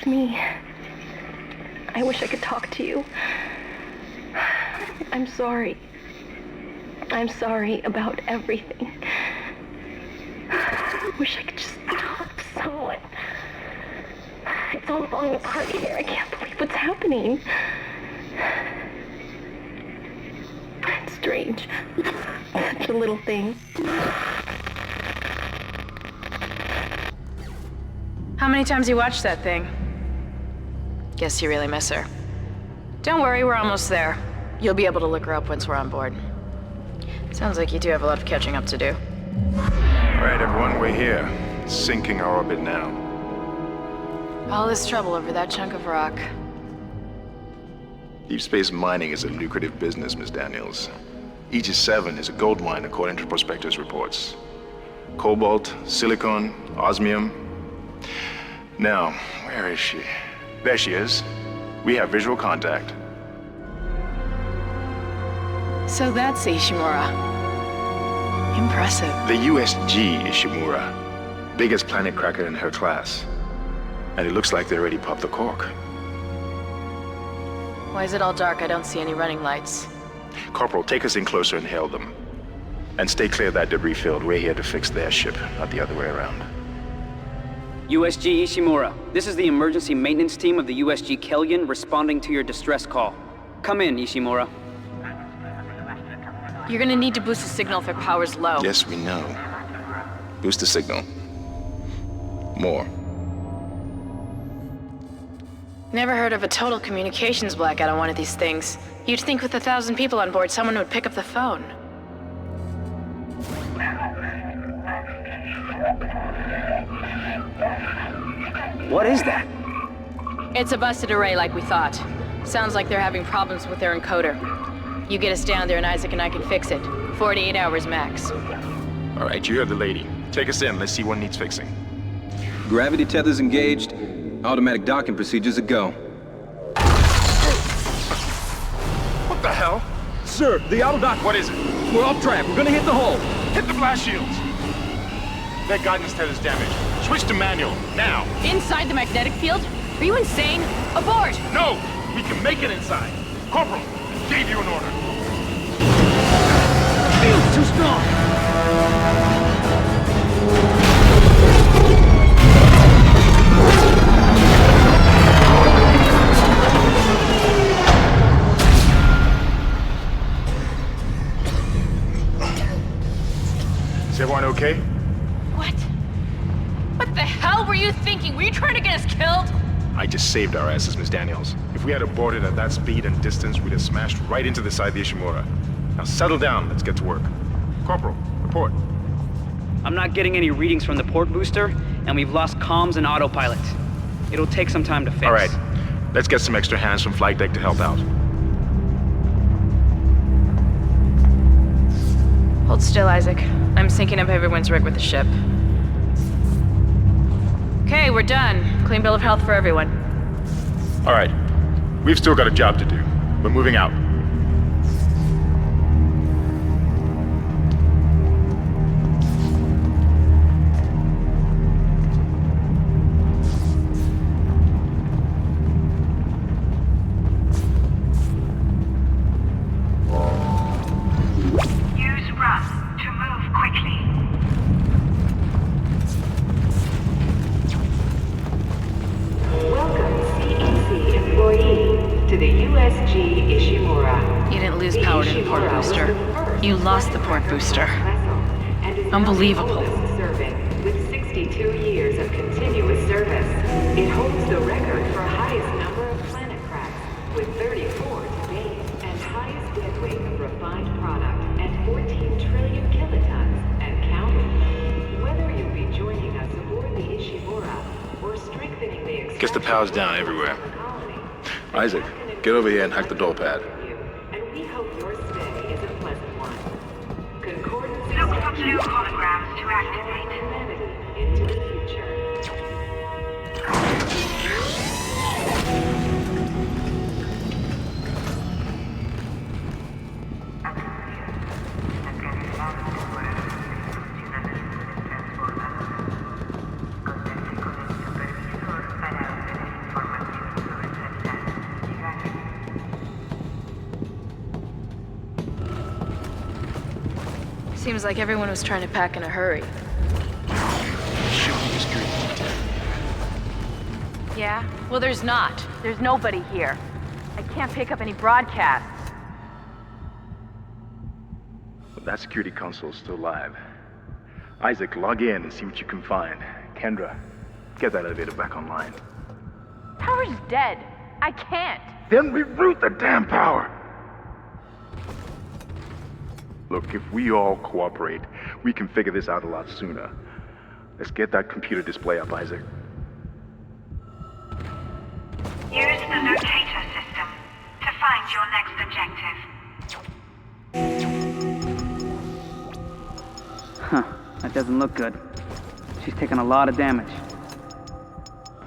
It's me. I wish I could talk to you. I'm sorry. I'm sorry about everything. I wish I could just talk to someone. It's all falling apart here. I can't believe what's happening. It's strange. Such a little thing. How many times you watched that thing? Guess you really miss her. Don't worry, we're almost there. You'll be able to look her up once we're on board. Sounds like you do have a lot of catching up to do. All right, everyone, we're here. Sinking our orbit now. All this trouble over that chunk of rock. Deep space mining is a lucrative business, Miss Daniels. Aegis 7 is a gold mine according to prospectors' reports. Cobalt, silicon, osmium. Now, where is she? There she is. We have visual contact. So that's Ishimura. Impressive. The USG Ishimura. Biggest planet cracker in her class. And it looks like they already popped the cork. Why is it all dark? I don't see any running lights. Corporal, take us in closer and hail them. And stay clear of that debris field. We're here to fix their ship, not the other way around. USG Ishimura, this is the emergency maintenance team of the USG Kellion responding to your distress call. Come in, Ishimura. You're gonna need to boost the signal if it power's low. Yes, we know. Boost the signal. More. Never heard of a total communications blackout on one of these things. You'd think with 1,000 people on board, someone would pick up the phone. What is that? It's a busted array like we thought. Sounds like they're having problems with their encoder. You get us down there and Isaac and I can fix it. 48 hours max. All right, you heard the lady. Take us in. Let's see what needs fixing. Gravity tethers engaged. Automatic docking procedures a go. What the hell? Sir, the auto dock. What is it? We're off track. We're gonna hit the hull. Hit the blast shields! Their guidance tether's damaged. Switch to manual, now! Inside the magnetic field? Are you insane? Abort! No! We can make it inside! Corporal, gave you an order. Field's too strong. Is everyone okay? What? What the hell were you thinking? Were you trying to get us killed? I just saved our asses, Miss Daniels. If we had aborted at that speed and distance, we'd have smashed right into the side of the Ishimura. Now settle down, let's get to work. Corporal, report. I'm not getting any readings from the port booster, and we've lost comms and autopilot. It'll take some time to fix. All right, let's get some extra hands from flight deck to help out. Hold still, Isaac. I'm syncing up everyone's rig with the ship. Okay, we're done. Clean bill of health for everyone. All right, we've still got a job to do. We're moving out. You lost the port booster. Unbelievable. With 62 years of continuous service, it holds the record for highest number of planet cracks, with 34 to date, and highest dead weight of refined product at 14 trillion kilotons and counting. Whether you'll be joining us aboard the Ishimura or strengthening the Guess the power's down everywhere. Isaac, get over here and hack the door pad. And we hope your stay is a pleasant one. Concordance Look for blue holograms to activate. humanity into the future. Seems like everyone was trying to pack in a hurry. Should be a security detail. Yeah? Well, there's not. There's nobody here. I can't pick up any broadcasts. But that security console's still live. Isaac, log in and see what you can find. Kendra, get that elevator back online. Power's dead. I can't. Then reroute the damn power! Look, if we all cooperate, we can figure this out a lot sooner. Let's get that computer display up, Isaac. Use the locator system to find your next objective. Huh. That doesn't look good. She's taken a lot of damage.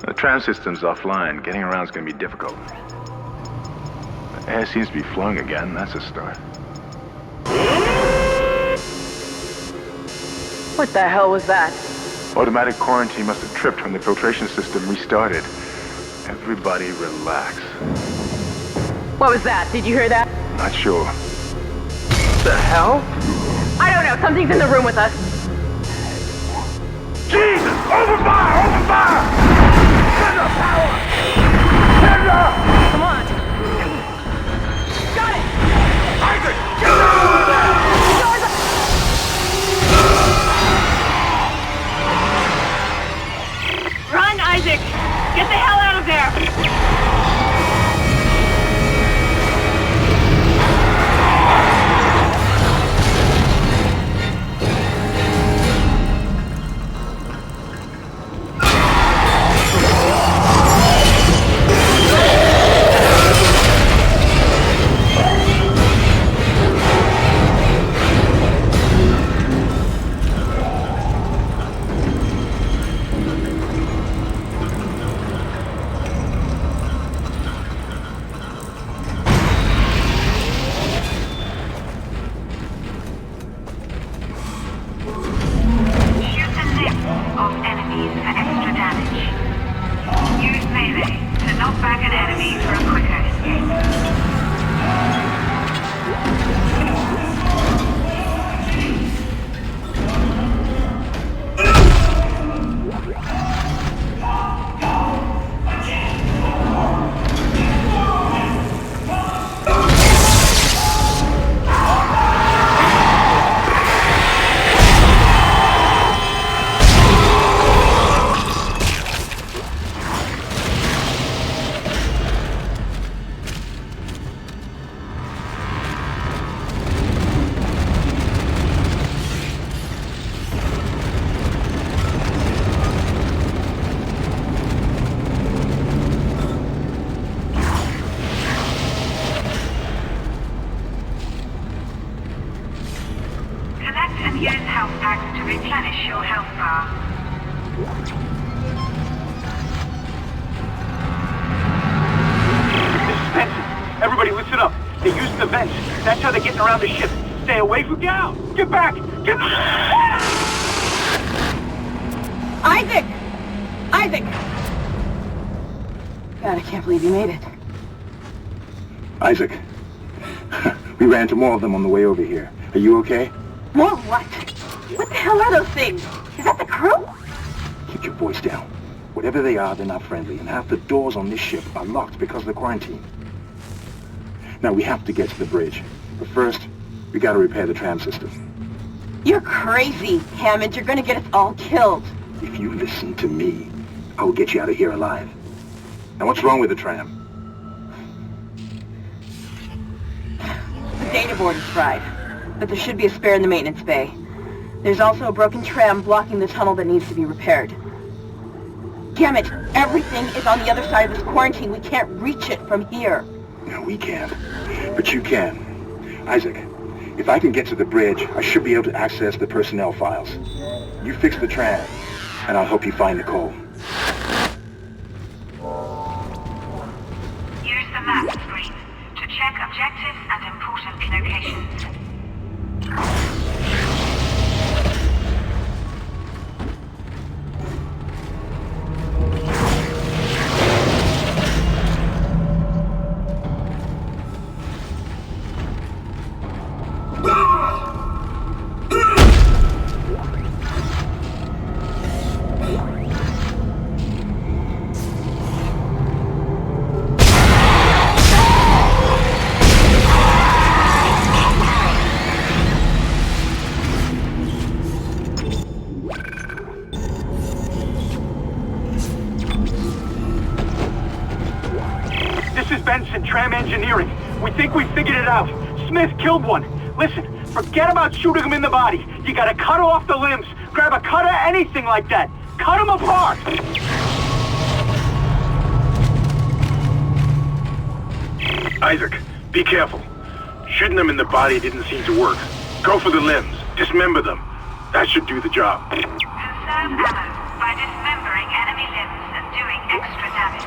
The tram system's offline. Getting around's gonna be difficult. The air seems to be flowing again. That's a start. What the hell was that? Automatic quarantine must have tripped when the filtration system restarted. Everybody relax. What was that? Did you hear that? Not sure. The hell? I don't know. Something's in the room with us. Jesus! Open fire! Open fire! Kendra, power! Kendra! Come on. Got it! Isaac! Get down there! Run, Isaac! Get the hell out of there! And use health packs to replenish your health bar. This is Benson. Everybody listen up. They're using the vents. That's how they're getting around the ship. Stay away from... Get out! Get back! Get... Isaac! Isaac! God, I can't believe you made it. Isaac, we ran into more of them on the way over here. Are you okay? More what? What the hell are those things? Is that the crew? Keep your voice down. Whatever they are, they're not friendly, and half the doors on this ship are locked because of the quarantine. Now, we have to get to the bridge. But first, we gotta repair the tram system. You're crazy, Hammond. You're gonna get us all killed. If you listen to me, I will get you out of here alive. Now, what's wrong with the tram? The data board is fried, but there should be a spare in the maintenance bay. There's also a broken tram blocking the tunnel that needs to be repaired. Damn it! Everything is on the other side of this quarantine. We can't reach it from here. No, we can't. But you can. Isaac, if I can get to the bridge, I should be able to access the personnel files. You fix the tram, and I'll help you find Nicole. Use the map screen to check objectives and important locations. Listen, Tram Engineering, we think we figured it out. Smith killed one. Listen, forget about shooting him in the body. You gotta cut off the limbs. Grab a cutter, anything like that. Cut him apart! Isaac, be careful. Shooting them in the body didn't seem to work. Go for the limbs. Dismember them. That should do the job. Conserve ammo by dismembering enemy limbs and doing extra damage.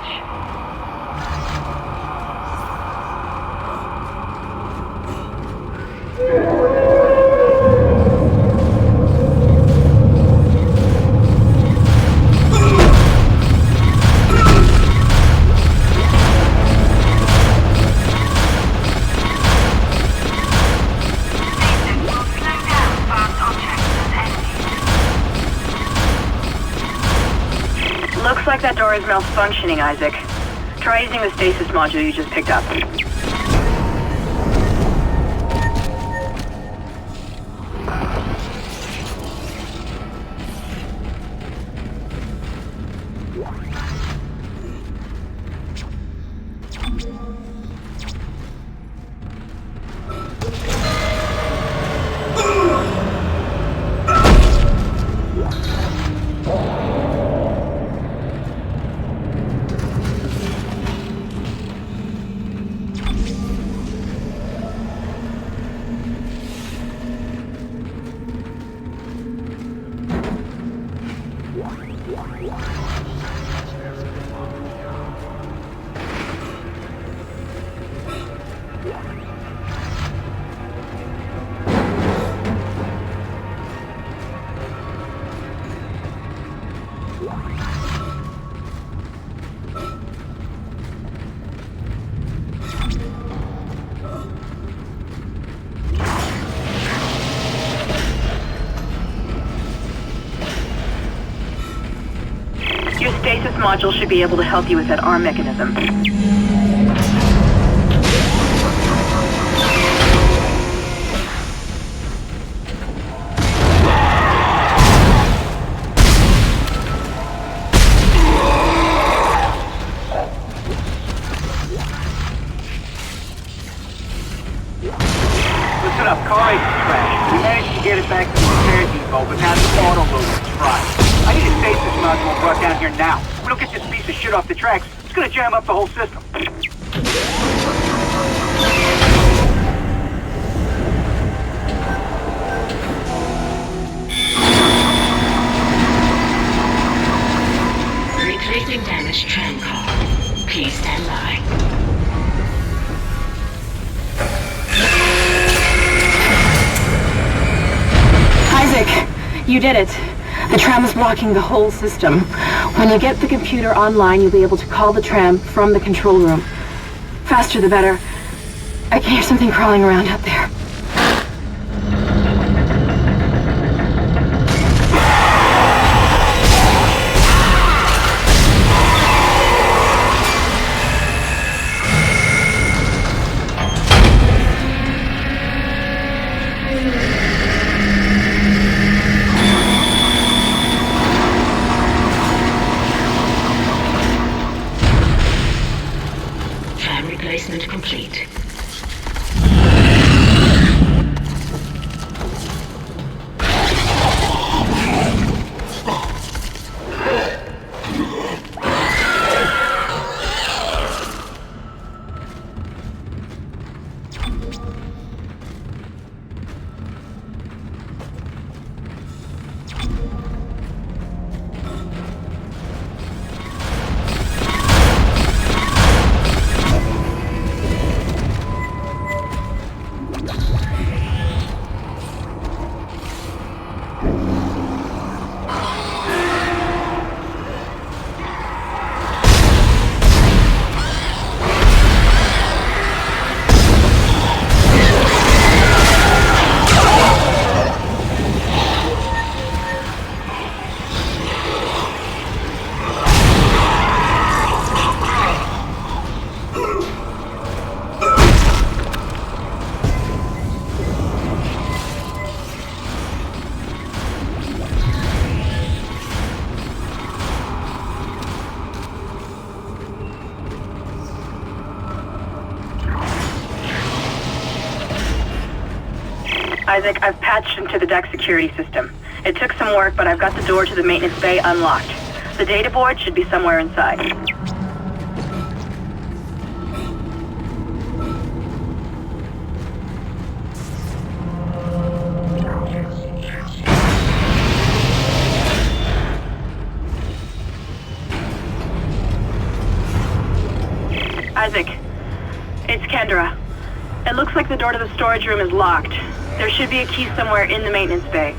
Looks like that door is malfunctioning, Isaac. Try using the stasis module you just picked up. Your stasis module should be able to help you with that arm mechanism. Listen up, car 8's trash. We managed to get it back to the repair depot, but now the autoloader's fried. I need a stasis module brought down here now. If we don't get this piece of shit off the tracks, it's gonna jam up the whole system. Replacing damaged tram car. Please stand by. Isaac, you did it. The tram is blocking the whole system. When you get the computer online, you'll be able to call the tram from the control room. Faster the better. I can hear something crawling around out there. Replacement complete. Isaac, I've patched into the deck security system. It took some work, but I've got the door to the maintenance bay unlocked. The data board should be somewhere inside. Isaac, it's Kendra. It looks like the door to the storage room is locked. There should be a key somewhere in the maintenance bay.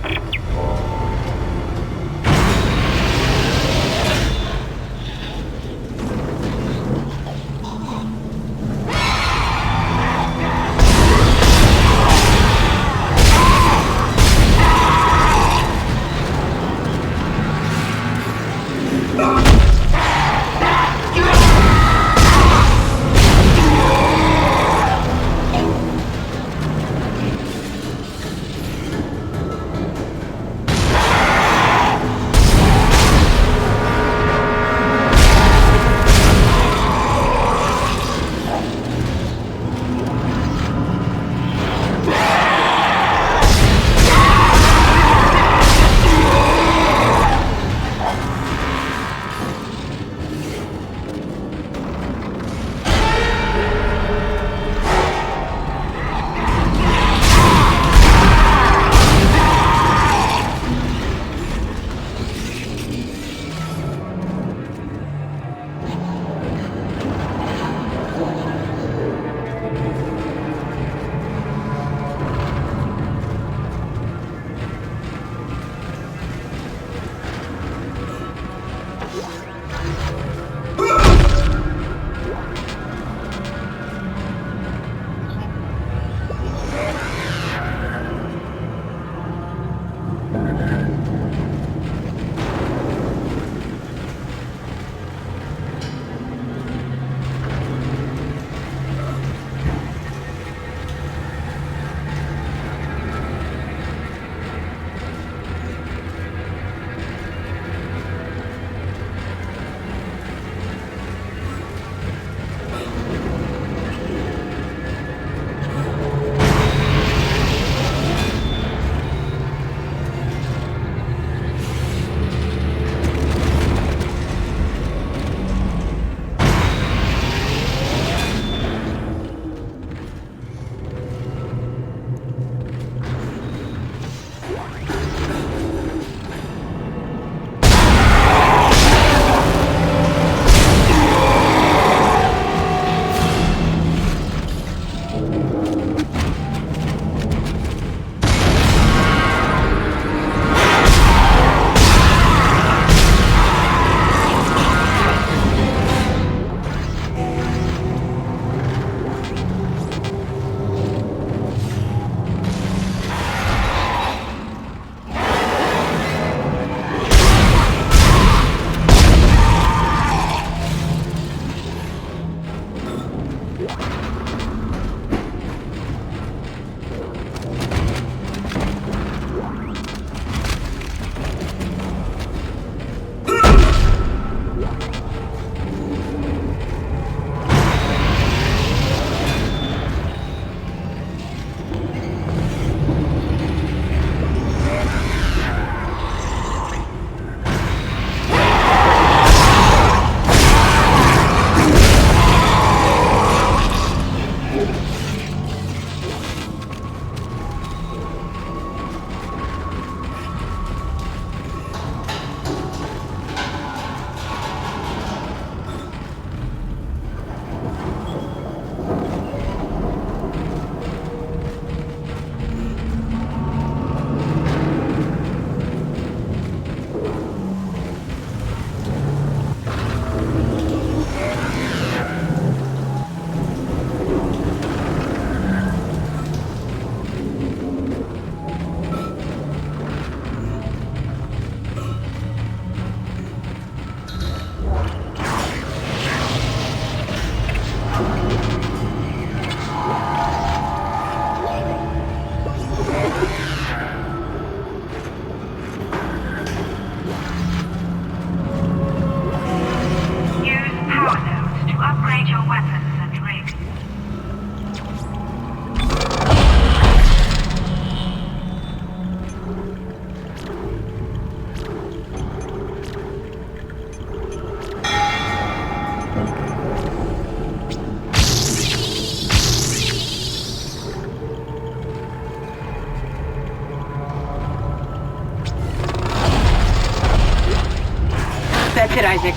Isaac.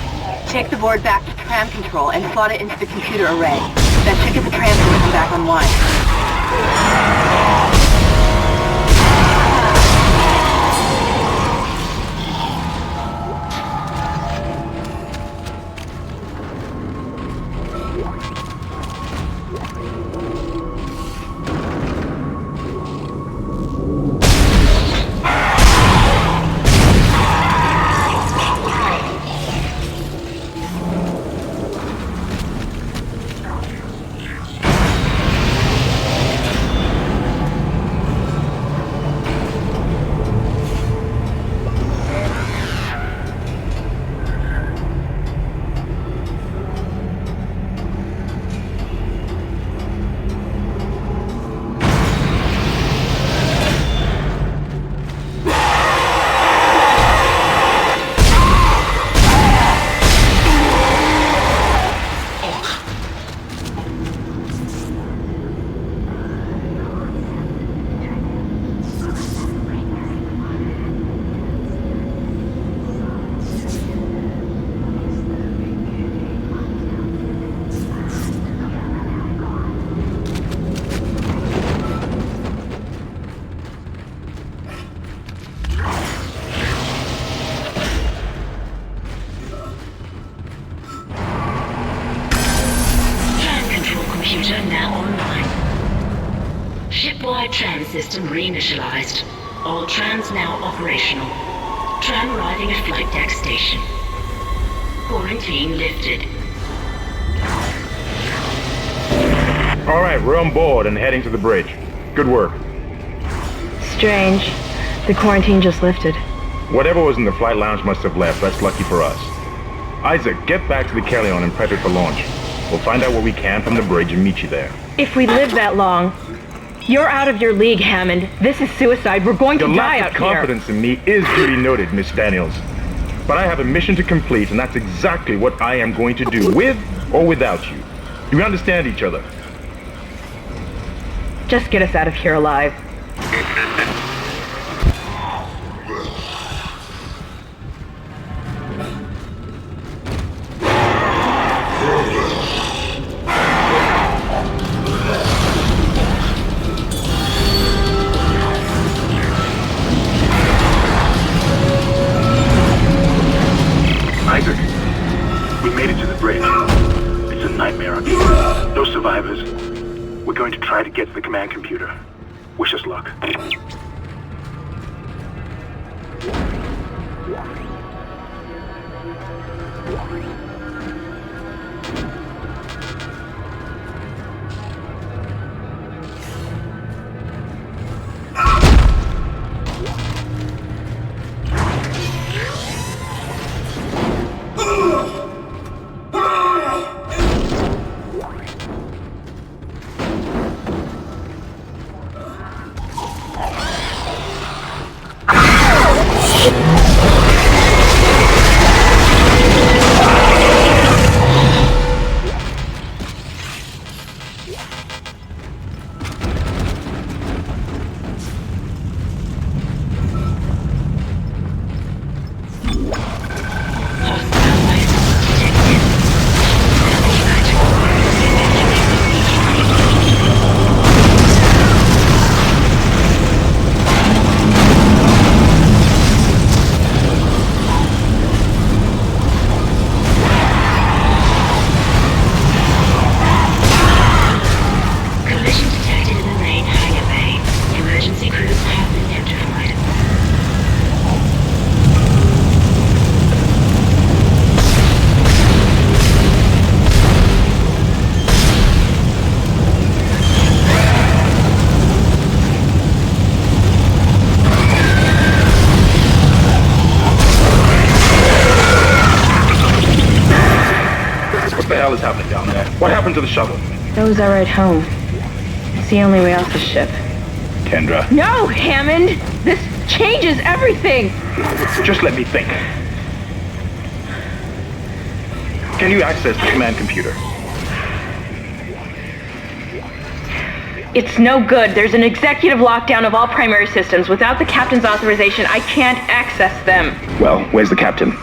Take the board back to tram control and slot it into the computer array. That should get the tram system back online. Computer now online. Shipwide tram system reinitialized. All trams now operational. Tram arriving at flight deck station. Quarantine lifted. All right, we're on board and heading to the bridge. Good work. Strange. The quarantine just lifted. Whatever was in the flight lounge must have left. That's lucky for us. Isaac, get back to the Kellion and prep it for launch. We'll find out what we can from the bridge and meet you there. If we live that long, you're out of your league, Hammond. This is suicide. We're going to die out here. Your lack of confidence in me is duly noted, Miss Daniels. But I have a mission to complete, and that's exactly what I am going to do, with or without you. Do we understand each other? Just get us out of here alive. Isaac, we made it to the bridge. It's a nightmare up here. No survivors. We're going to try to get to the command computer. Wish us luck. What is happening down there? What happened to the shuttle? That was our ride home. It's the only way off the ship. Kendra. No, Hammond! This changes everything! Just let me think. Can you access the command computer? It's no good. There's an executive lockdown of all primary systems. Without the captain's authorization, I can't access them. Well, where's the captain?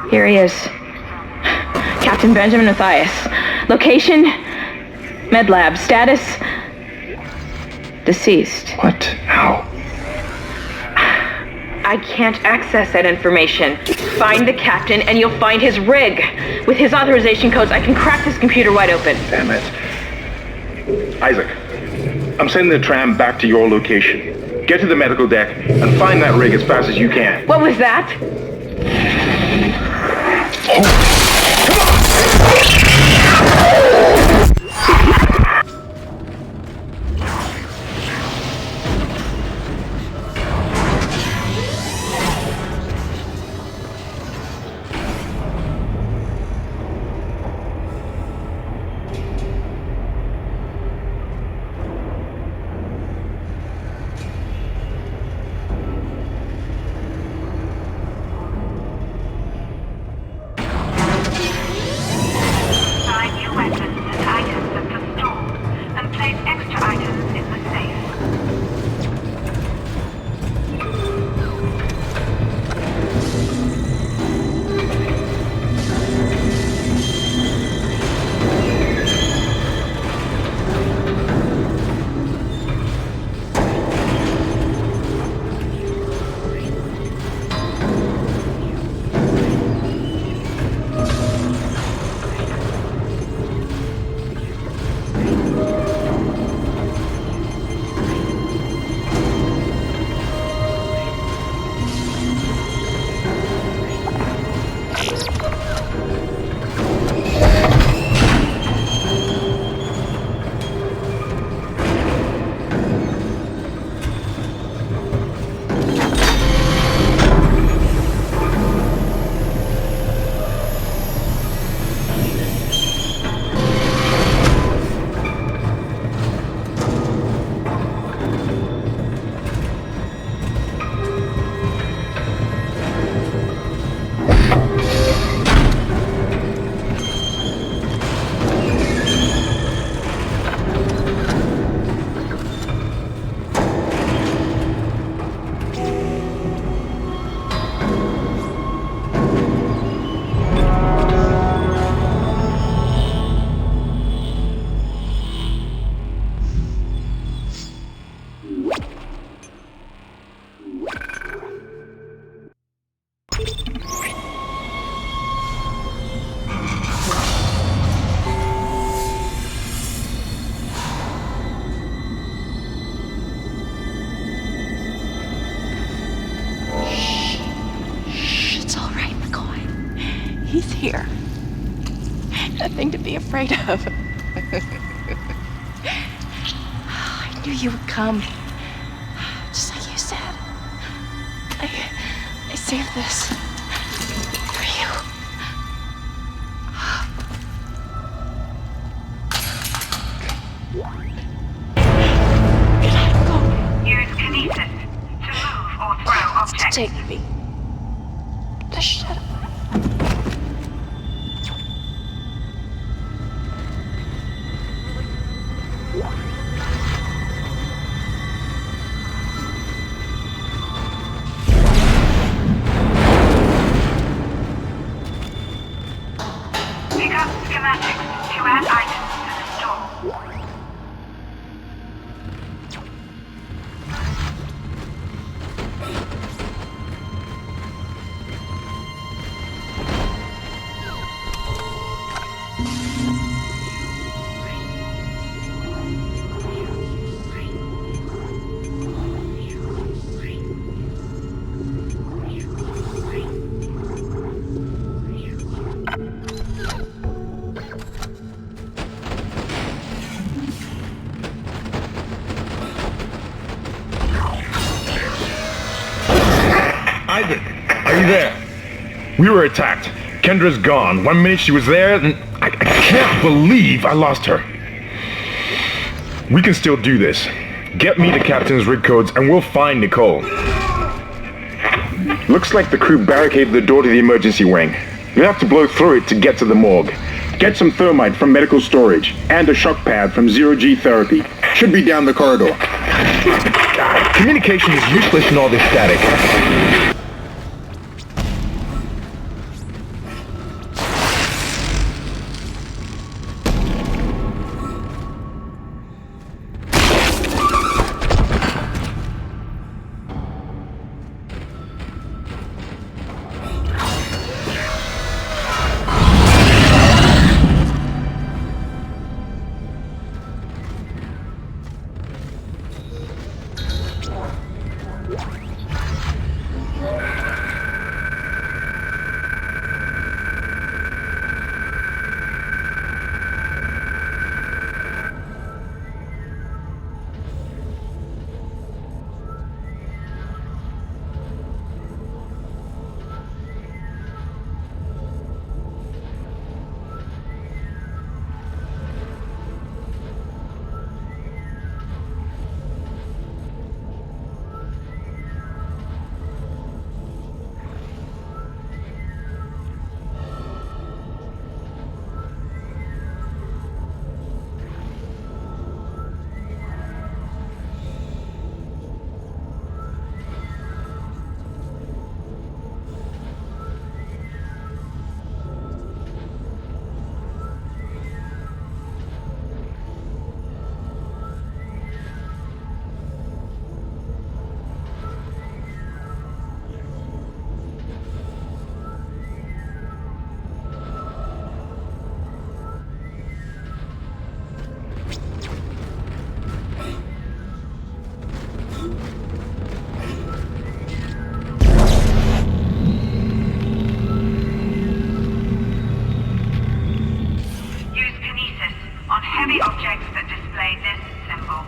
Here he is. Captain Benjamin Mathias. Location? Med lab. Status? Deceased. What? How? I can't access that information. Find the captain and you'll find his rig. With his authorization codes, I can crack this computer wide open. Damn it. Isaac, I'm sending the tram back to your location. Get to the medical deck and find that rig as fast as you can. What was that? Find new weapons and items at the store, and place extra items in the safe. He's here. Nothing to be afraid of. I knew you would come. Just like you said. I saved this for you. Use kinesis to move or throw objects. Take me. Just shut up. Pick up schematics to add items to the store. Isaac, are you there? We were attacked. Kendra's gone. 1 minute she was there, and I can't believe I lost her. We can still do this. Get me the captain's rig codes, and we'll find Nicole. Looks like the crew barricaded the door to the emergency wing. You'll have to blow through it to get to the morgue. Get some thermite from medical storage, and a shock pad from zero-G therapy. Should be down the corridor. God, communication is useless in all this static. the objects that display this symbol.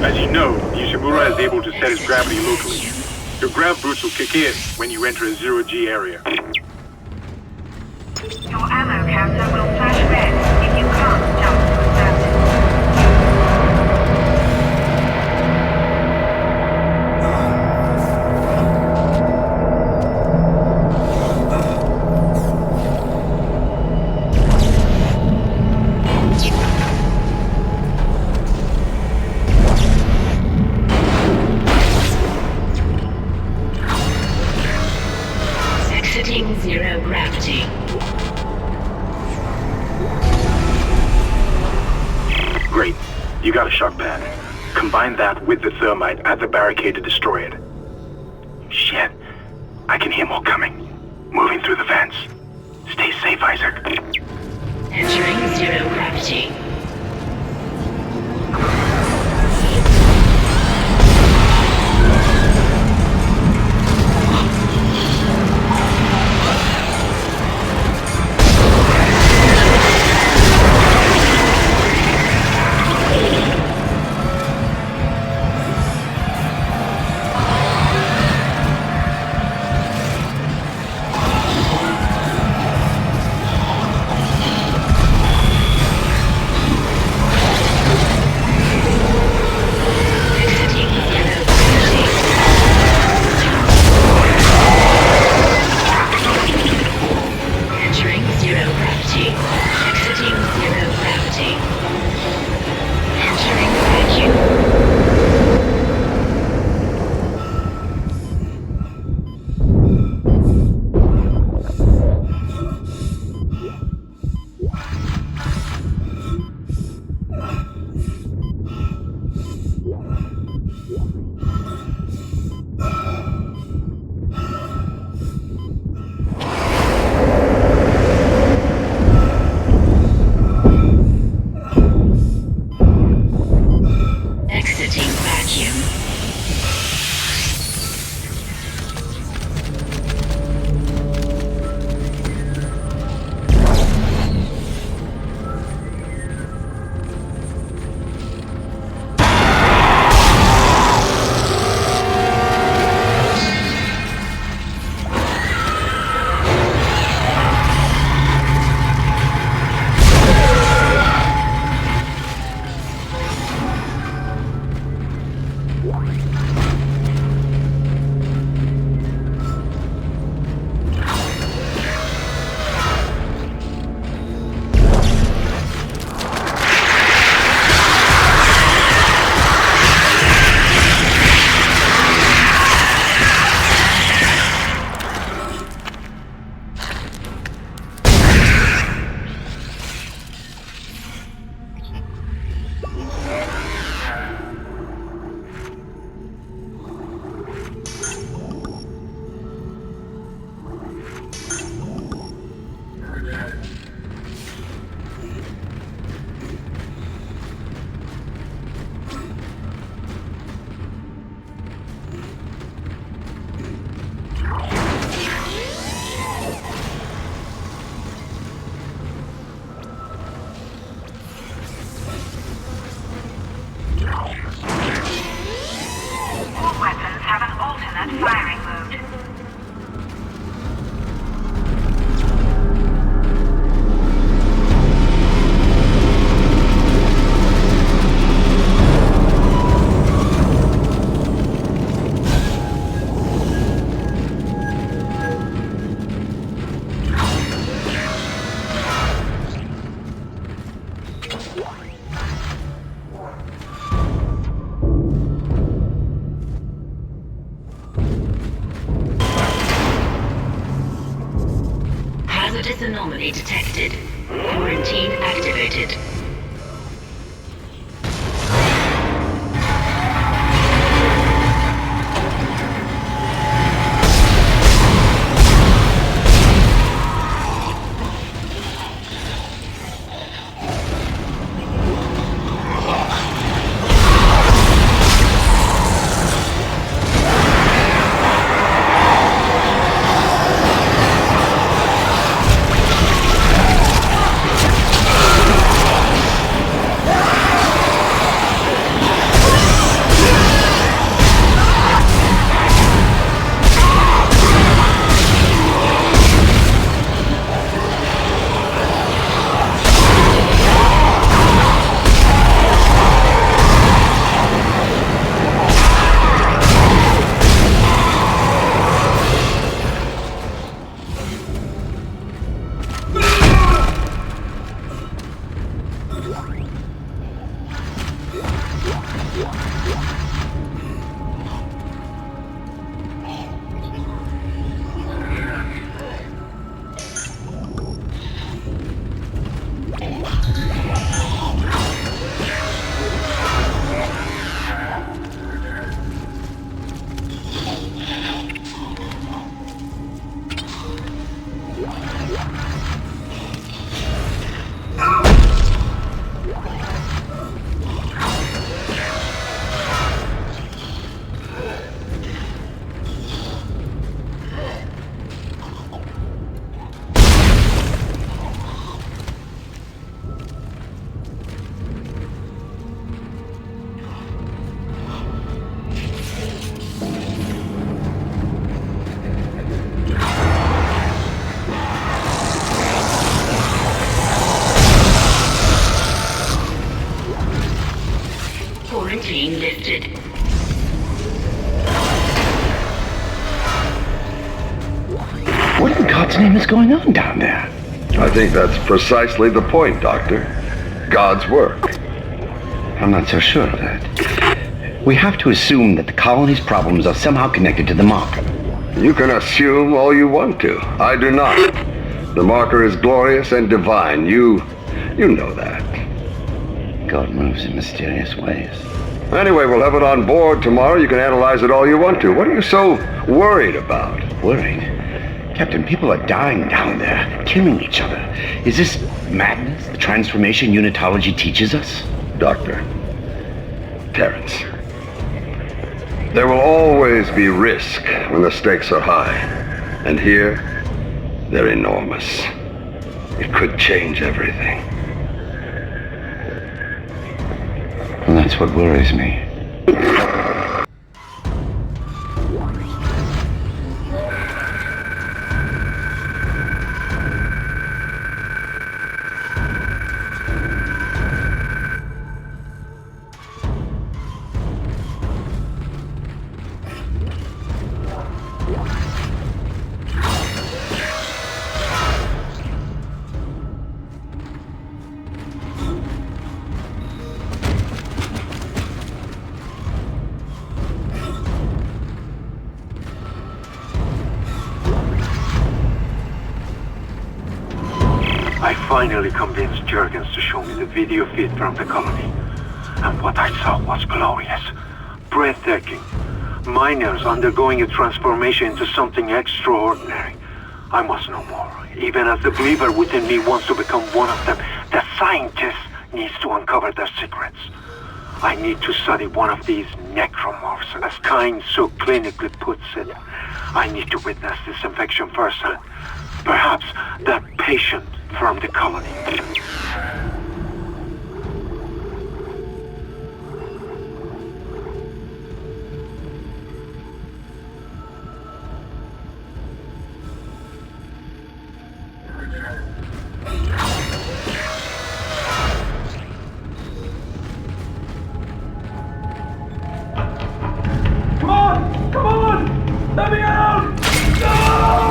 As you know, Ishimura is able to set his gravity locally. Your grav boots will kick in when you enter a zero-G area. Your ammo counter will flash red if you can't jump to a surface. Exiting zero gravity. Great. You got a shock pad. Combine that with the thermite at the barricade to destroy it. Shit. I can hear more coming. Moving through the vents. Stay safe, Isaac. Entering zero gravity. Hazardous anomaly detected. Quarantine activated. Quarantine lifted. What in God's name is going on down there? I think that's precisely the point, Doctor. God's work. I'm not so sure of that. We have to assume that the colony's problems are somehow connected to the marker. You can assume all you want to. I do not. The marker is glorious and divine. You know that. God moves in mysterious ways. Anyway, we'll have it on board tomorrow. You can analyze it all you want to. What are you so worried about? Worried? Captain, people are dying down there, killing each other. Is this madness, the transformation unitology teaches us? Doctor, Terrence, there will always be risk when the stakes are high. And here, they're enormous. It could change everything. Well, that's what worries me. I finally convinced Jurgens to show me the video feed from the colony. And what I saw was glorious. Breathtaking. Miners undergoing a transformation into something extraordinary. I must know more. Even as the believer within me wants to become one of them, the scientist needs to uncover their secrets. I need to study one of these necromorphs, as Kyne so clinically puts it. I need to witness this infection firsthand. Perhaps that patient from the colony. Come on! Come on! Let me out! No!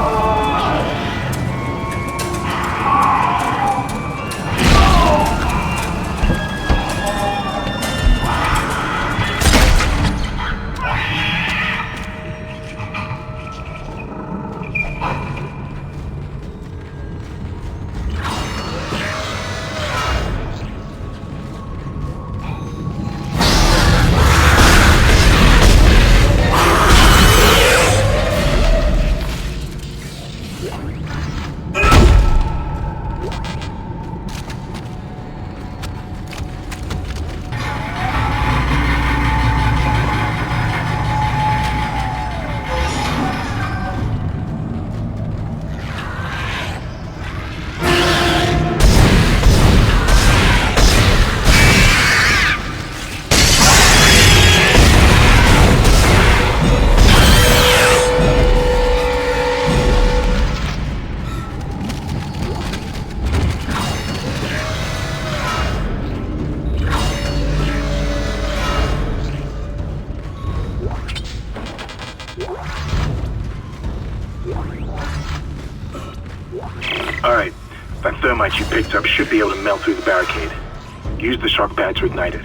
Alright, that thermite you picked up should be able to melt through the barricade. Use the shock pad to ignite it.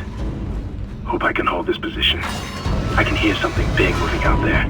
Hope I can hold this position. I can hear something big moving out there.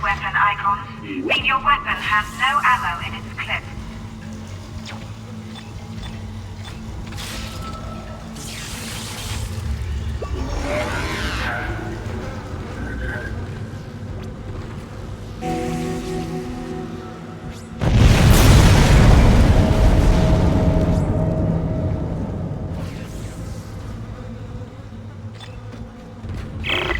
Weapon icon. Read your weapon has no ammo in its clip.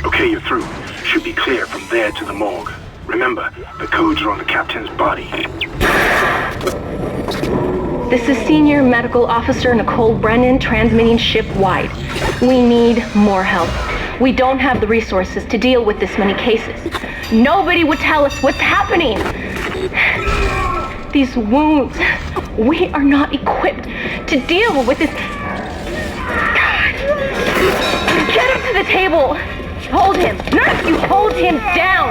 Okay, you're through. Should be clear from there to the morgue. Remember, the codes are on the captain's body. This is Senior Medical Officer Nicole Brennan transmitting ship-wide. We need more help. We don't have the resources to deal with this many cases. Nobody would tell us what's happening. These wounds, we are not equipped to deal with this. Get him to the table. Hold him. Nurse, you hold him down.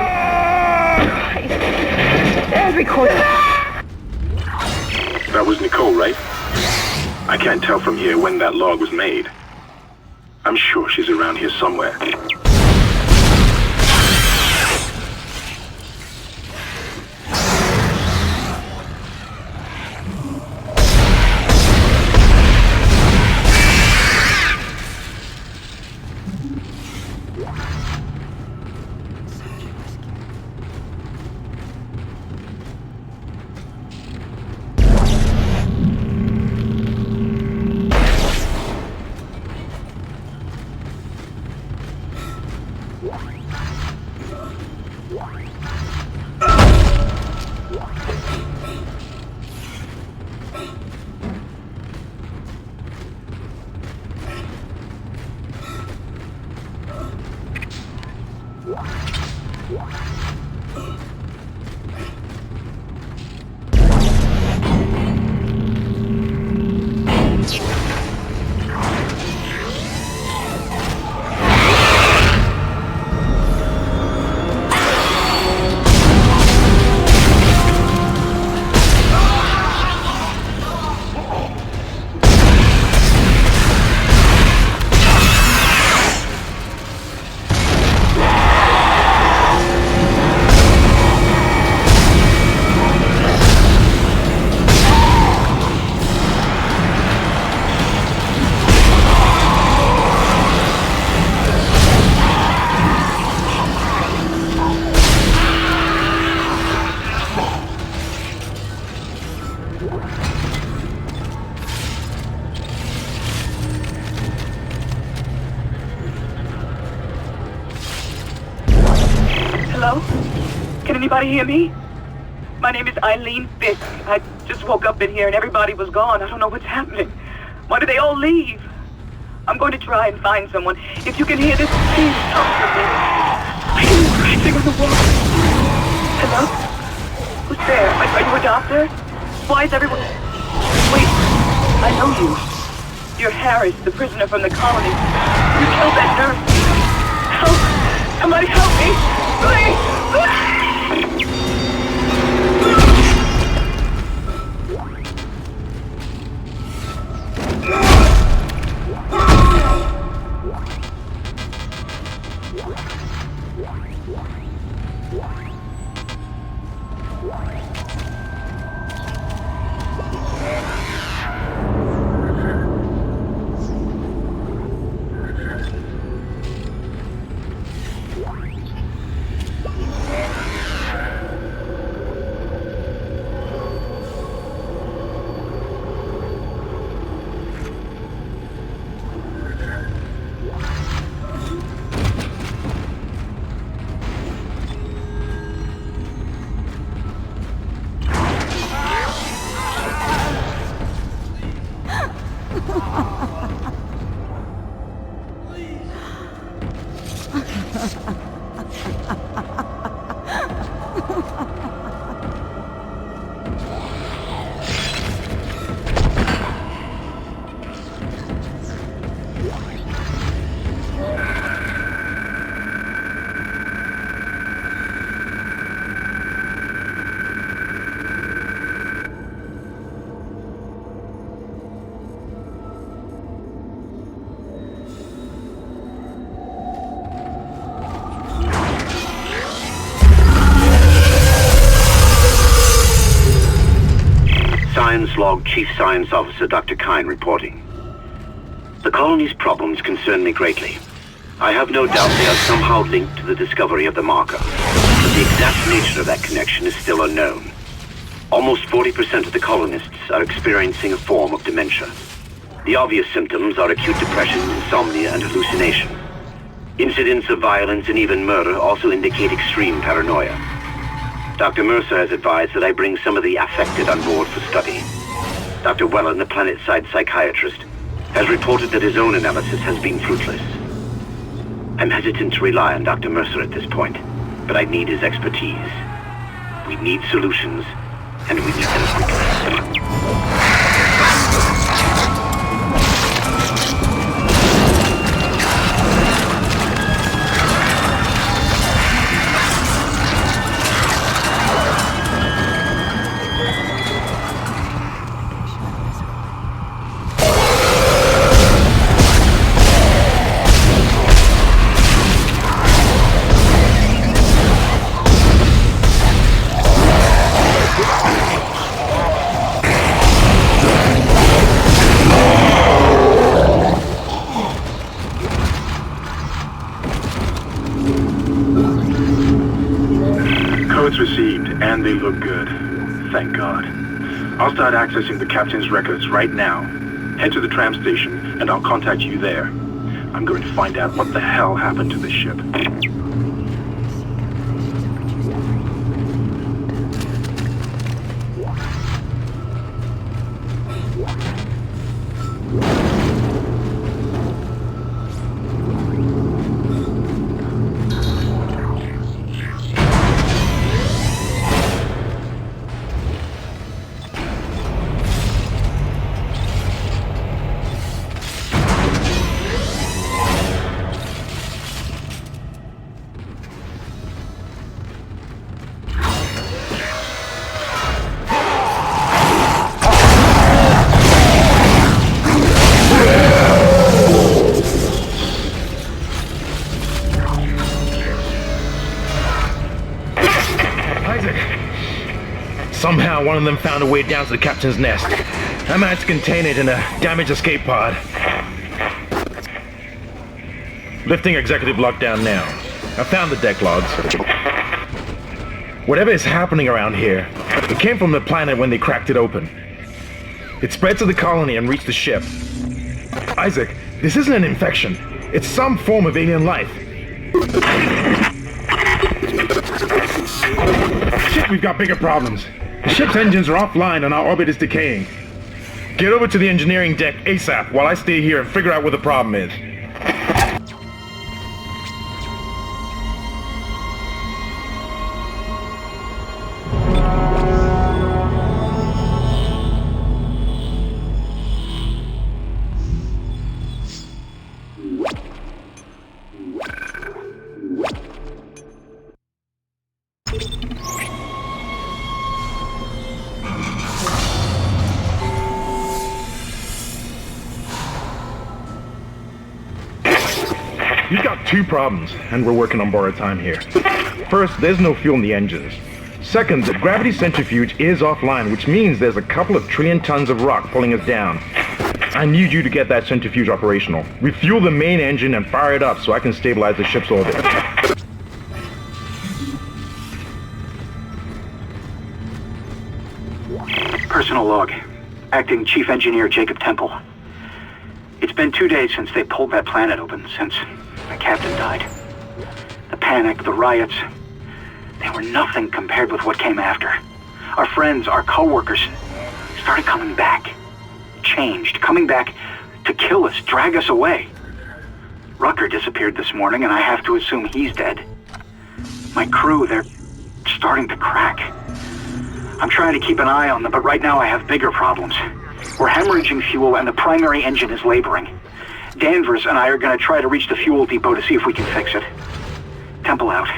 And record it. That was Nicole, right? I can't tell from here when that log was made. I'm sure she's around here somewhere. Hello? Can anybody hear me? My name is Eileen Fisk. I just woke up in here and everybody was gone. I don't know what's happening. Why did they all leave? I'm going to try and find someone. If you can hear this, please talk to me. I hear you crashing on the wall. Hello? Who's there? Are you a doctor? Why is everyone... Wait, I know you. You're Harris, the prisoner from the colony. You killed that nurse. Help! Somebody help me! Please! Science Log Chief Science Officer Dr. Kine reporting. The colony's problems concern me greatly. I have no doubt they are somehow linked to the discovery of the marker, but the exact nature of that connection is still unknown. Almost 40% of the colonists are experiencing a form of dementia. The obvious symptoms are acute depression, insomnia, and hallucination. Incidents of violence and even murder also indicate extreme paranoia. Dr. Mercer has advised that I bring some of the affected on board for study. Dr. Wellen, the planet-side psychiatrist, has reported that his own analysis has been fruitless. I'm hesitant to rely on Dr. Mercer at this point, but I need his expertise. We need solutions, and we need them quickly. Received, and they look good. Thank God. I'll start accessing the captain's records right now. Head to the tram station, and I'll contact you there. I'm going to find out what the hell happened to the ship. Somehow one of them found a way down to the captain's nest. I managed to contain it in a damaged escape pod. Lifting executive lockdown now. I found the deck logs. Whatever is happening around here, it came from the planet when they cracked it open. It spread to the colony and reached the ship. Isaac, this isn't an infection. It's some form of alien life. Shit, we've got bigger problems. The ship's engines are offline and our orbit is decaying. Get over to the engineering deck ASAP while I stay here and figure out what the problem is. You've got two problems, and we're working on borrowed time here. First, there's no fuel in the engines. Second, the gravity centrifuge is offline, which means there's a couple of trillion tons of rock pulling us down. I need you to get that centrifuge operational. Refuel the main engine and fire it up so I can stabilize the ship's orbit. Personal log. Acting Chief Engineer Jacob Temple. It's been 2 days since they pulled that planet open, since the captain died. The panic, the riots, they were nothing compared with what came after. Our friends, our co-workers, started coming back. Changed, coming back to kill us, drag us away. Rucker disappeared this morning, and I have to assume he's dead. My crew, they're starting to crack. I'm trying to keep an eye on them, but right now I have bigger problems. We're hemorrhaging fuel, and the primary engine is laboring. Danvers and I are going to try to reach the fuel depot to see if we can fix it. Temple out.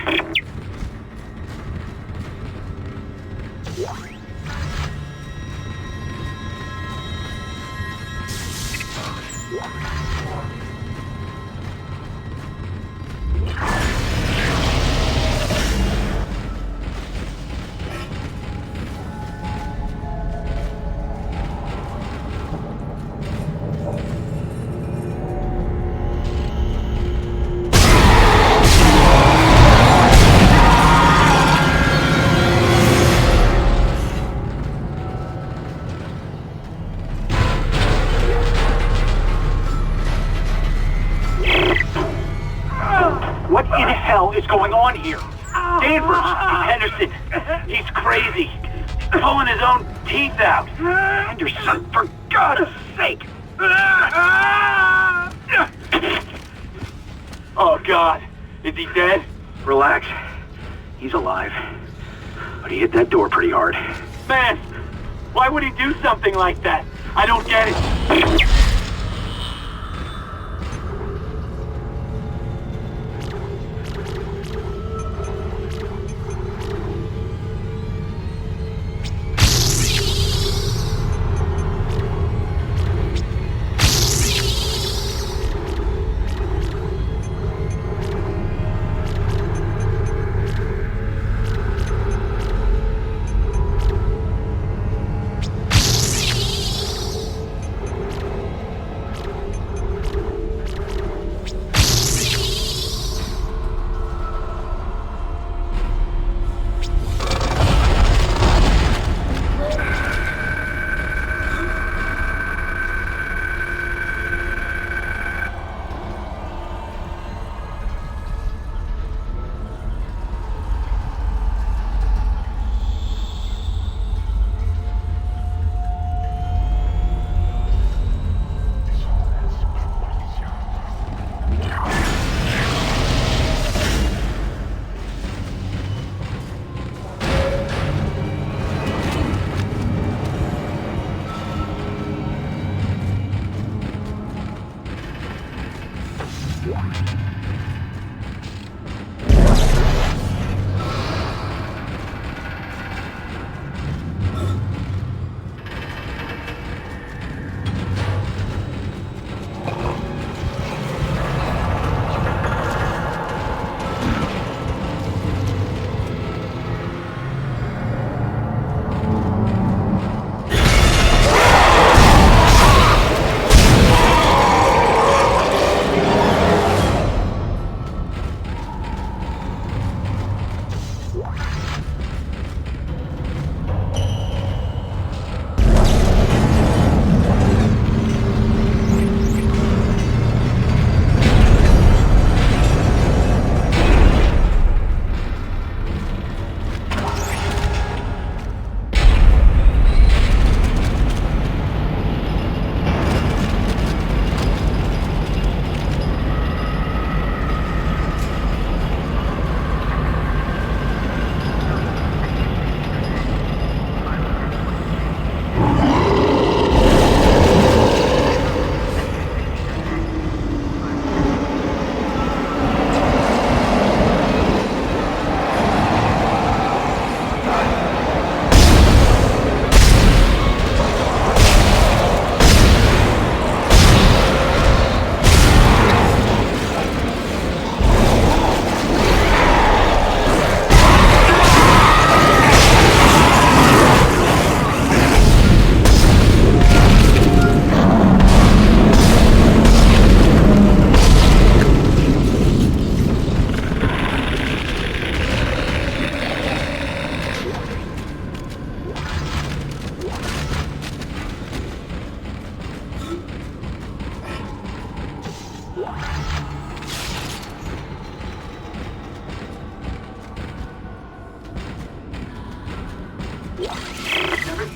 is going on here? Danvers, Henderson, he's crazy. He's pulling his own teeth out. Henderson, for God's sake! Oh, God. Is he dead? Relax. He's alive. But he hit that door pretty hard. Man, why would he do something like that? I don't get it.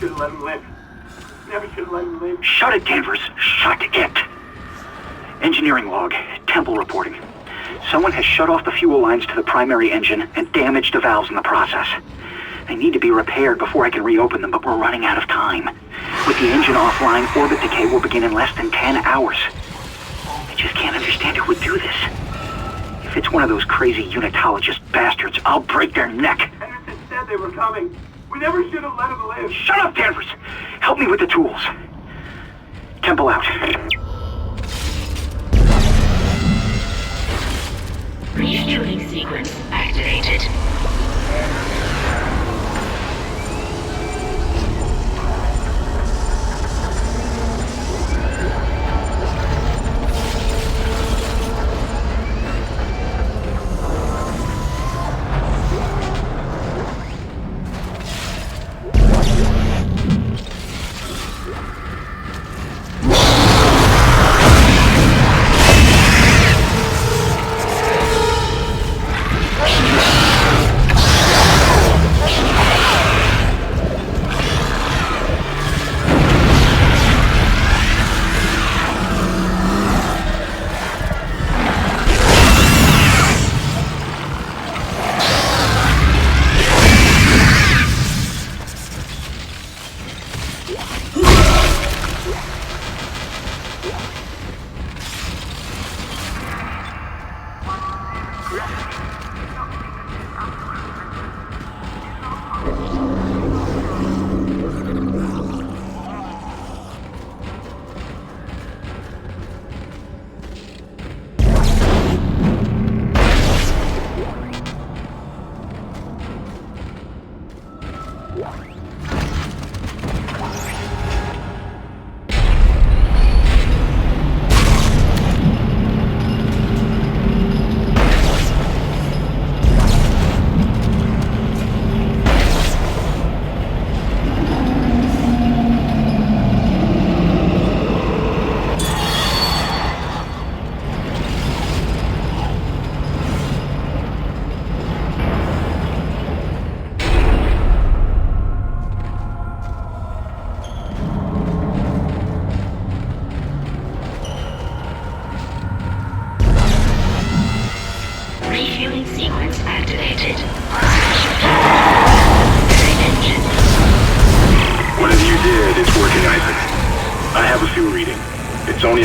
should have let him live. Never should have let him live. Shut it, Danvers. Shut it. Engineering log. Temple reporting. Someone has shut off the fuel lines to the primary engine and damaged the valves in the process. They need to be repaired before I can reopen them, but we're running out of time. With the engine offline, orbit decay will begin in less than 10 hours. I just can't understand who would do this. If it's one of those crazy unitologist bastards, I'll break their neck. Henderson said they were coming. We never should have let him live. Shut up, Danvers! Help me with the tools. Temple out. Refueling sequence activated.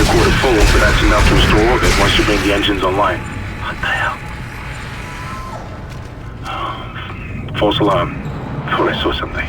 Quarter full, but that's enough to restore orbit once you bring the engines online. What the hell? False alarm. Thought I saw something.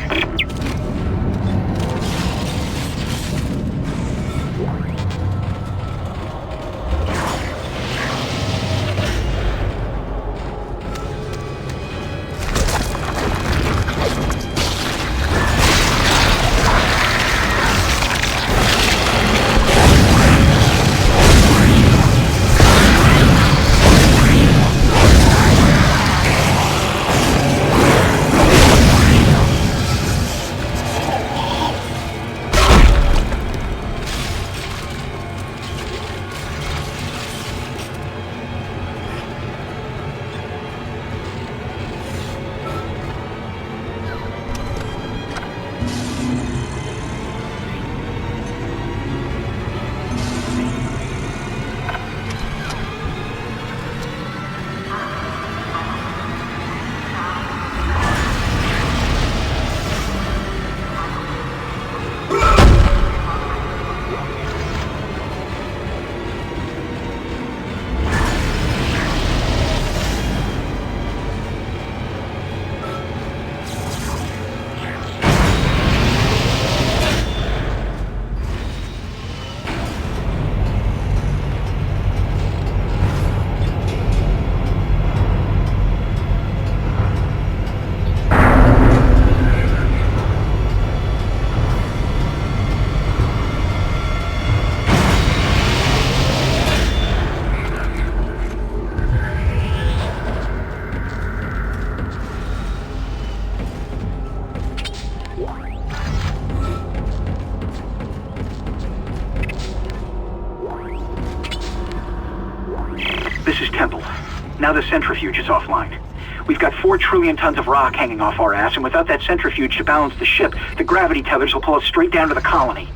Now the centrifuge is offline. We've got 4 trillion tons of rock hanging off our ass, and without that centrifuge to balance the ship, the gravity tethers will pull us straight down to the colony.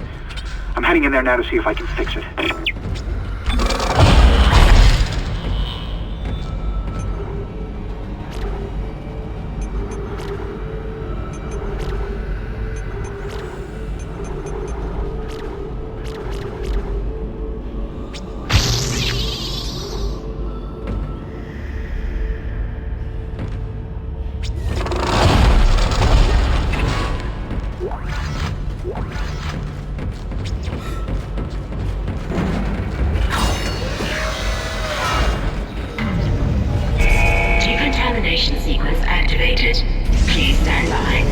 I'm heading in there now to see if I can fix it. Decontamination sequence activated. Please stand by.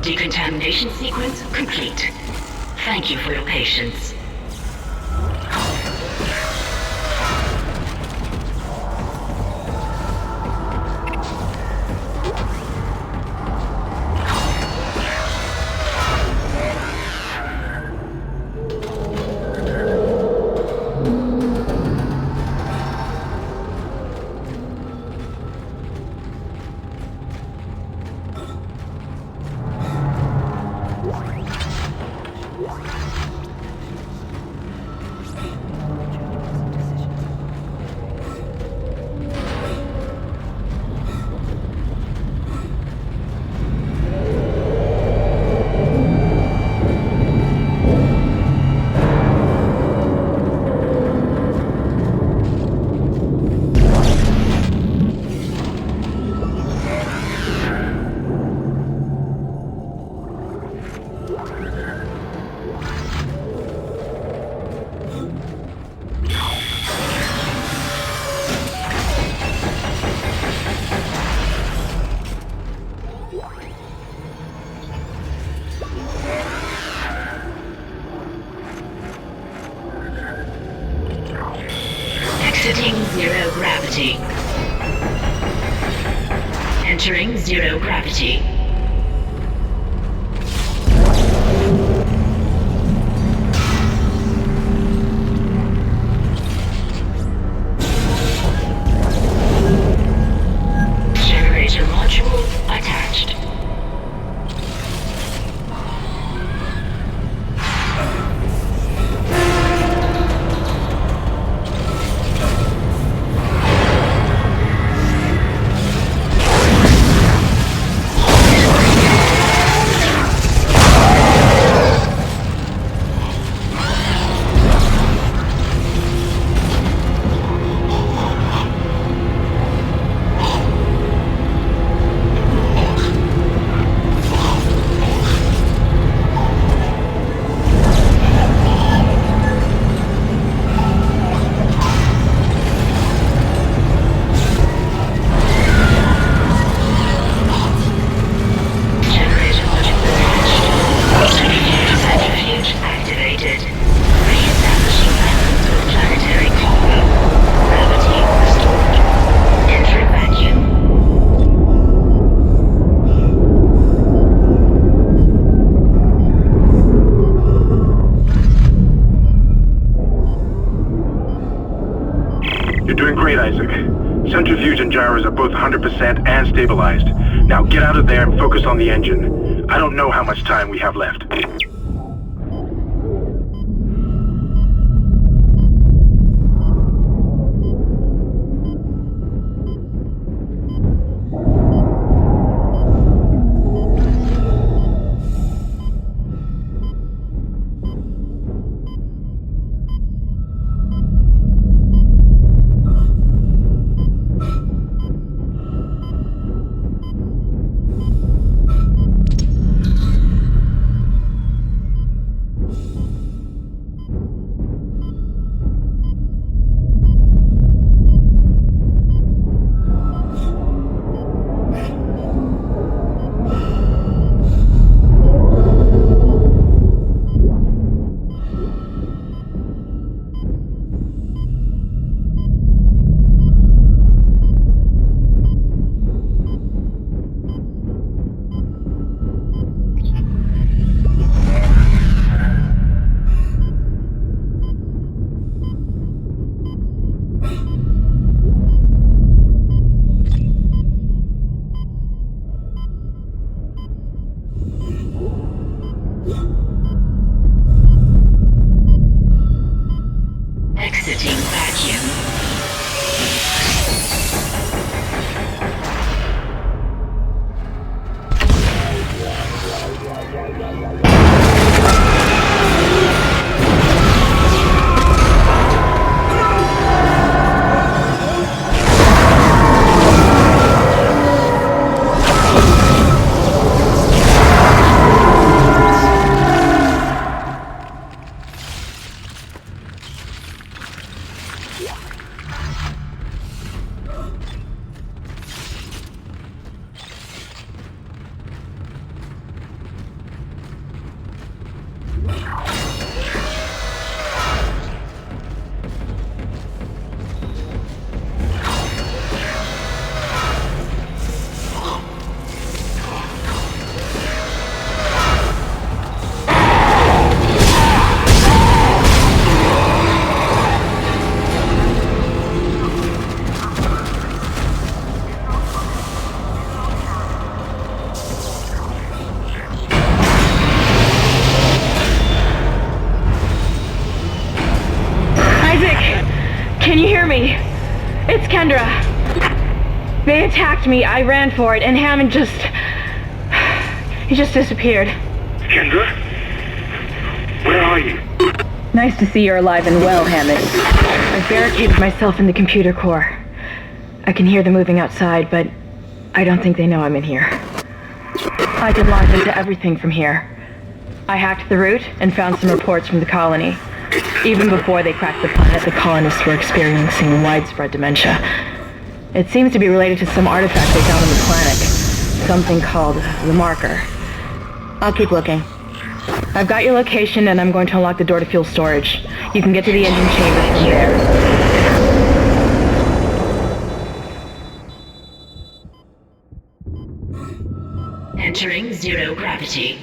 Decontamination sequence complete. Thank you for your patience. zero gravity. Generator module attached. Centrifuge and gyros are both 100% and stabilized. Now get out of there and focus on the engine. I don't know how much time we have left. Exiting vacuum. Can you hear me? It's Kendra. They attacked me, I ran for it, and Hammond he just disappeared. Kendra? Where are you? Nice to see you're alive and well, Hammond. I've barricaded myself in the computer core. I can hear them moving outside, but I don't think they know I'm in here. I can launch into everything from here. I hacked the route and found some reports from the colony. Even before they cracked the planet, the colonists were experiencing widespread dementia. It seems to be related to some artifact they found on the planet. Something called the Marker. I'll keep looking. I've got your location and I'm going to unlock the door to fuel storage. You can get to the engine chamber from there. Entering zero gravity.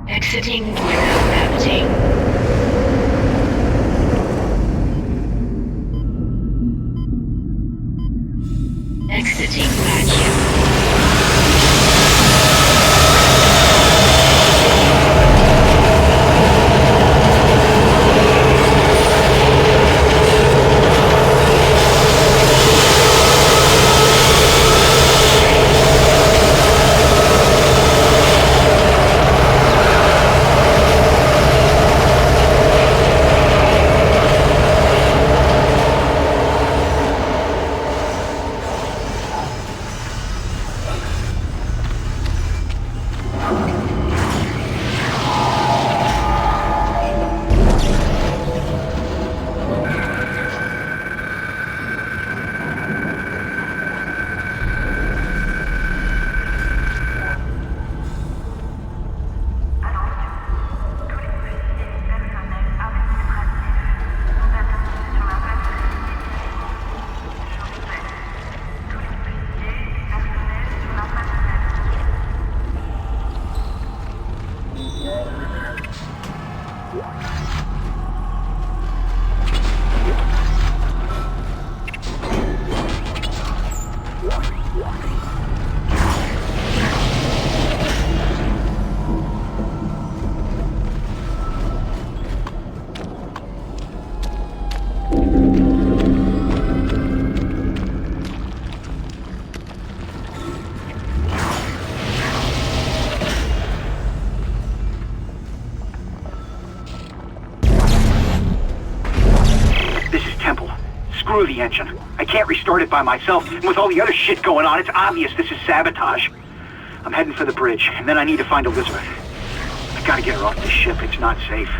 Exiting zero gravity. Exiting vacuum. Screw the engine. I can't restart it by myself, and with all the other shit going on, it's obvious this is sabotage. I'm heading for the bridge, and then I need to find Elizabeth. I gotta get her off this ship. It's not safe.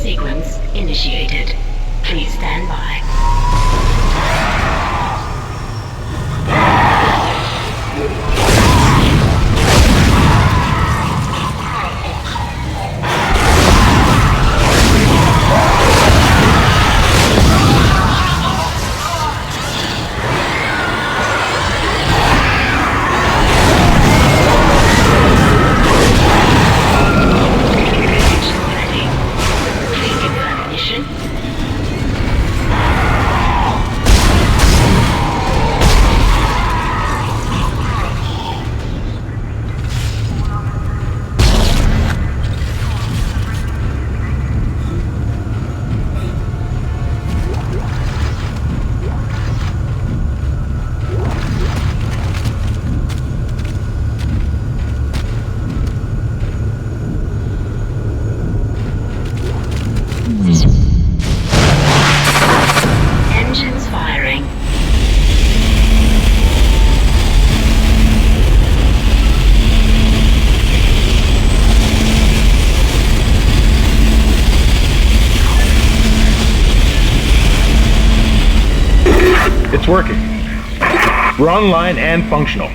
sequence initiated. Please stand by. Engines firing. It's working. We're online and functional.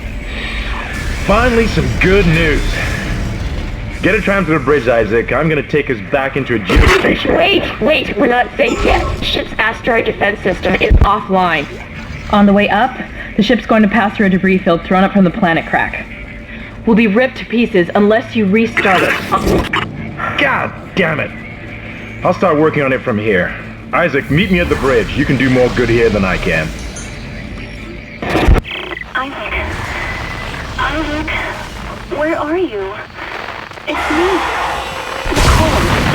Finally, some good news. Get a tram to the bridge, Isaac. I'm gonna take us back into a geostation. Wait, we're not safe yet. Ship's asteroid defense system is offline. On the way up, the ship's going to pass through a debris field thrown up from the planet crack. We'll be ripped to pieces unless you restart it. God damn it! I'll start working on it from here. Isaac, meet me at the bridge. You can do more good here than I can. Isaac, where are you? It's me, Nicole.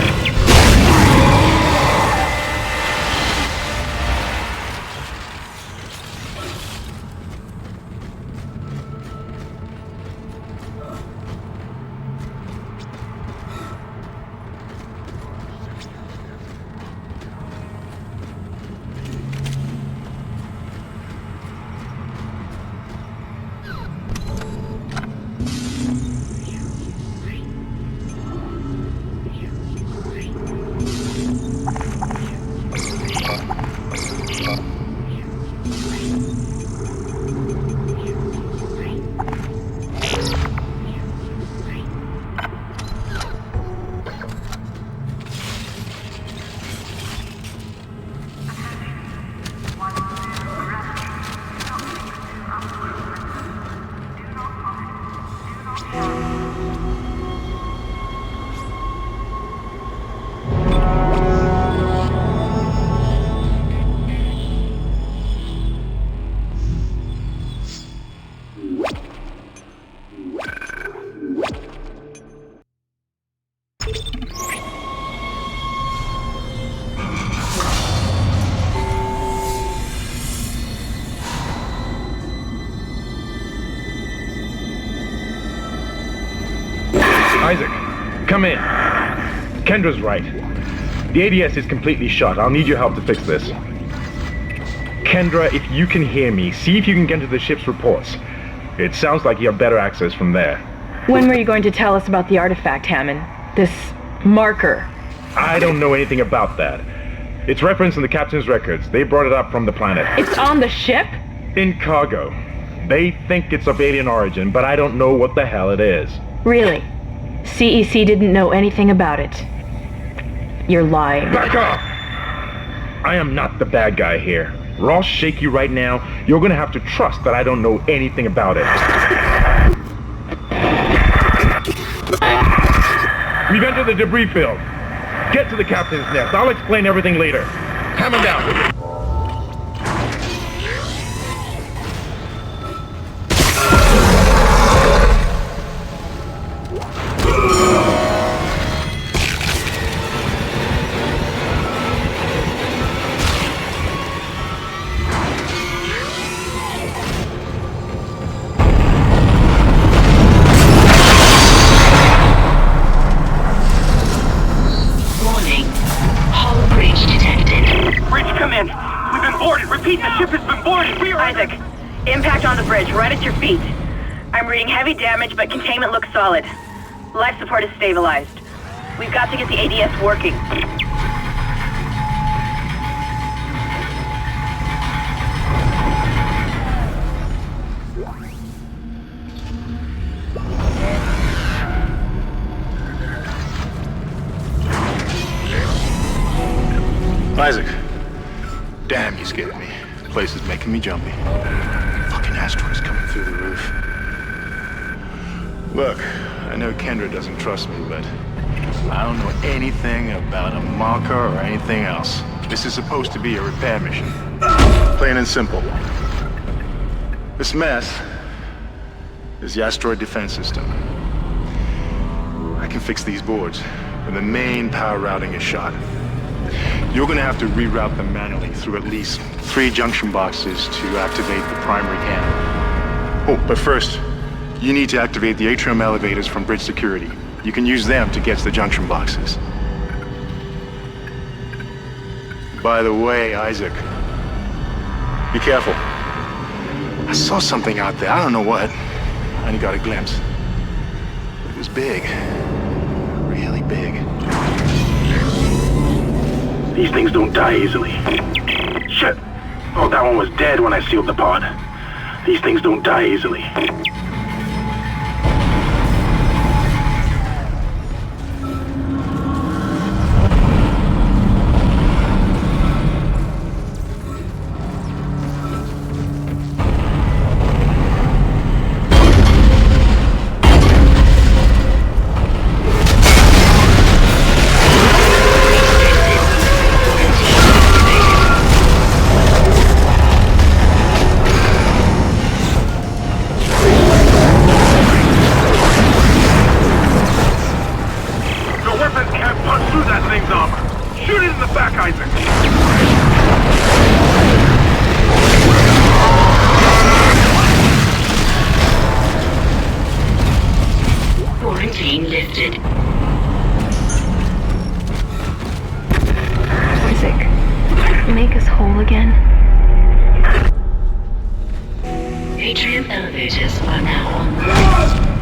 Isaac, come in. Kendra's right. The ADS is completely shot. I'll need your help to fix this. Kendra, if you can hear me, see if you can get into the ship's reports. It sounds like you have better access from there. When were you going to tell us about the artifact, Hammond? This marker? I don't know anything about that. It's referenced in the captain's records. They brought it up from the planet. It's on the ship? In cargo. They think it's of alien origin, but I don't know what the hell it is. Really? CEC didn't know anything about it. You're lying. Back off! I am not the bad guy here. We're all shaky right now. You're gonna have to trust that I don't know anything about it. We've entered the debris field. Get to the captain's nest. I'll explain everything later. Hammer down. Isaac, impact on the bridge, right at your feet. I'm reading heavy damage, but containment looks solid. Life support is stabilized. We've got to get the ADS working. Isaac. Damn, you scared me. The place is making me jumpy. Fucking asteroids coming through the roof. Look, I know Kendra doesn't trust me, but I don't know anything about a marker or anything else. This is supposed to be a repair mission. Plain and simple. This mess is the asteroid defense system. I can fix these boards when the main power routing is shot. You're gonna have to reroute them manually through at least 3 junction boxes to activate the primary cannon. Oh, but first, you need to activate the atrium elevators from bridge security. You can use them to get to the junction boxes. By the way, Isaac, be careful. I saw something out there, I don't know what. I only got a glimpse. It was big. Really big. These things don't die easily. Shit! Oh, that one was dead when I sealed the pod. These things don't die easily. Quarantine lifted. Isaac, make us whole again. Atrium elevators are now on.